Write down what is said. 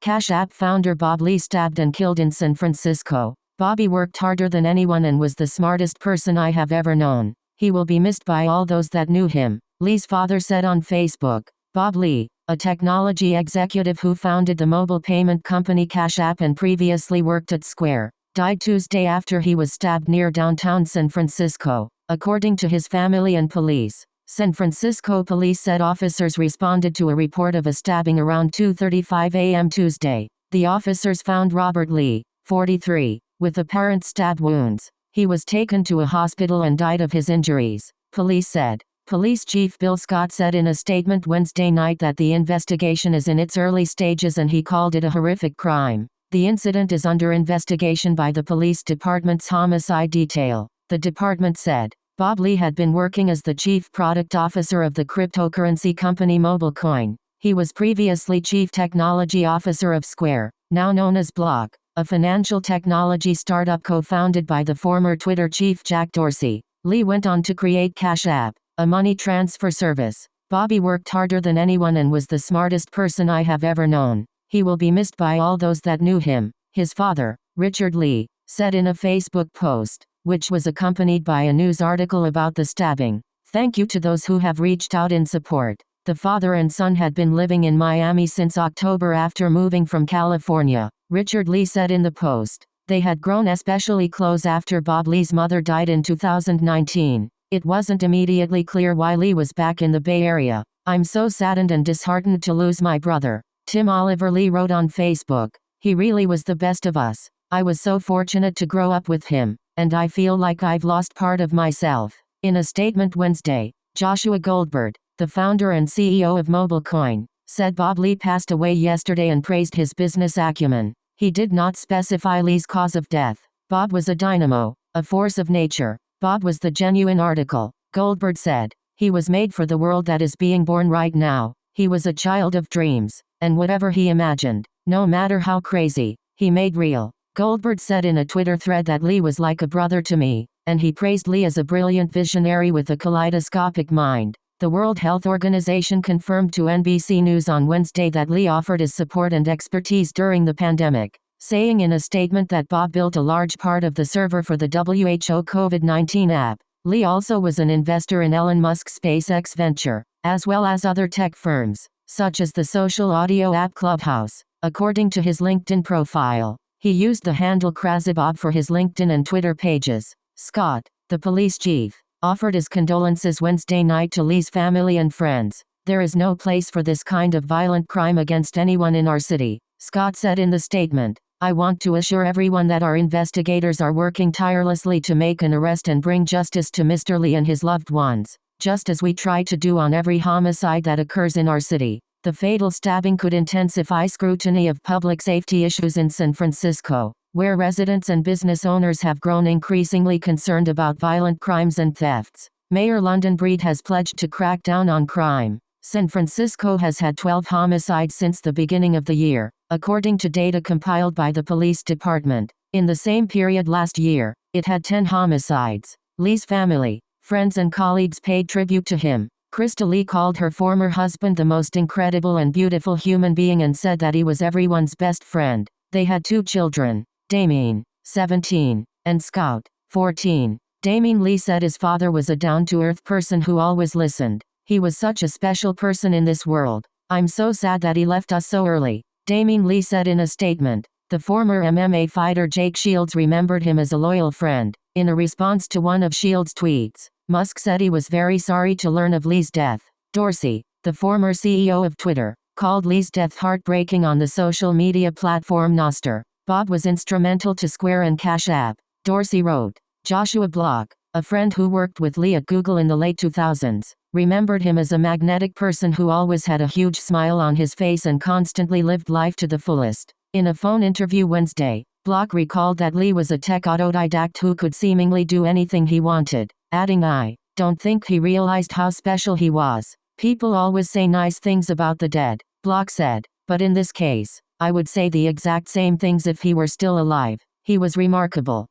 Cash App founder Bob Lee stabbed and killed in San Francisco. Bobby worked harder than anyone and was the smartest person I have ever known. He will be missed by all those that knew him, Lee's father said on Facebook. Bob Lee, a technology executive who founded the mobile payment company Cash App and previously worked at Square, died Tuesday after he was stabbed near downtown San Francisco, according to his family and police. San Francisco police said officers responded to a report of a stabbing around 2:35 a.m. Tuesday. The officers found Robert Lee, 43, with apparent stab wounds. He was taken to a hospital and died of his injuries, police said. Police Chief Bill Scott said in a statement Wednesday night that the investigation is in its early stages and he called it a horrific crime. The incident is under investigation by the police department's homicide detail, the department said. Bob Lee had been working as the chief product officer of the cryptocurrency company MobileCoin. He was previously chief technology officer of Square, now known as Block, a financial technology startup co-founded by the former Twitter chief Jack Dorsey. Lee went on to create Cash App, a money transfer service. Bobby worked harder than anyone and was the smartest person I have ever known. He will be missed by all those that knew him, his father, Richard Lee, said in a Facebook post, which was accompanied by a news article about the stabbing. Thank you to those who have reached out in support. The father and son had been living in Miami since October after moving from California, Richard Lee said in the post. They had grown especially close after Bob Lee's mother died in 2019. It wasn't immediately clear why Lee was back in the Bay Area. I'm so saddened and disheartened to lose my brother, Tim Oliver Lee wrote on Facebook. He really was the best of us. I was so fortunate to grow up with him, and I feel like I've lost part of myself. In a statement Wednesday, Joshua Goldberg, the founder and CEO of MobileCoin, said Bob Lee passed away yesterday and praised his business acumen. He did not specify Lee's cause of death. Bob was a dynamo, a force of nature. Bob was the genuine article, Goldberg said. He was made for the world that is being born right now. He was a child of dreams, and whatever he imagined, no matter how crazy, he made real. Goldberg said in a Twitter thread that Lee was like a brother to me, and he praised Lee as a brilliant visionary with a kaleidoscopic mind. The World Health Organization confirmed to NBC News on Wednesday that Lee offered his support and expertise during the pandemic, saying in a statement that Bob built a large part of the server for the WHO COVID-19 app. Lee also was an investor in Elon Musk's SpaceX venture, as well as other tech firms, such as the social audio app Clubhouse, according to his LinkedIn profile. He used the handle Krasabob for his LinkedIn and Twitter pages. Scott, the police chief, offered his condolences Wednesday night to Lee's family and friends. There is no place for this kind of violent crime against anyone in our city, Scott said in the statement. I want to assure everyone that our investigators are working tirelessly to make an arrest and bring justice to Mr. Lee and his loved ones, just as we try to do on every homicide that occurs in our city. The fatal stabbing could intensify scrutiny of public safety issues in San Francisco, where residents and business owners have grown increasingly concerned about violent crimes and thefts. Mayor London Breed has pledged to crack down on crime. San Francisco has had 12 homicides since the beginning of the year, according to data compiled by the police department. In the same period last year, it had 10 homicides. Lee's family, friends and colleagues paid tribute to him. Krista Lee called her former husband the most incredible and beautiful human being and said that he was everyone's best friend. They had 2 children, Damien, 17, and Scout, 14. Damien Lee said his father was a down-to-earth person who always listened. He was such a special person in this world. I'm so sad that he left us so early, Damien Lee said in a statement. The former MMA fighter Jake Shields remembered him as a loyal friend. In a response to one of Shields' tweets, Musk said he was very sorry to learn of Lee's death. Dorsey, the former CEO of Twitter, called Lee's death heartbreaking on the social media platform Nostr. Bob was instrumental to Square and Cash App, Dorsey wrote. Joshua Block, a friend who worked with Lee at Google in the late 2000s, remembered him as a magnetic person who always had a huge smile on his face and constantly lived life to the fullest. In a phone interview Wednesday, Block recalled that Lee was a tech autodidact who could seemingly do anything he wanted, adding, I don't think he realized how special he was. People always say nice things about the dead, Block said, but in this case, I would say the exact same things if he were still alive. He was remarkable.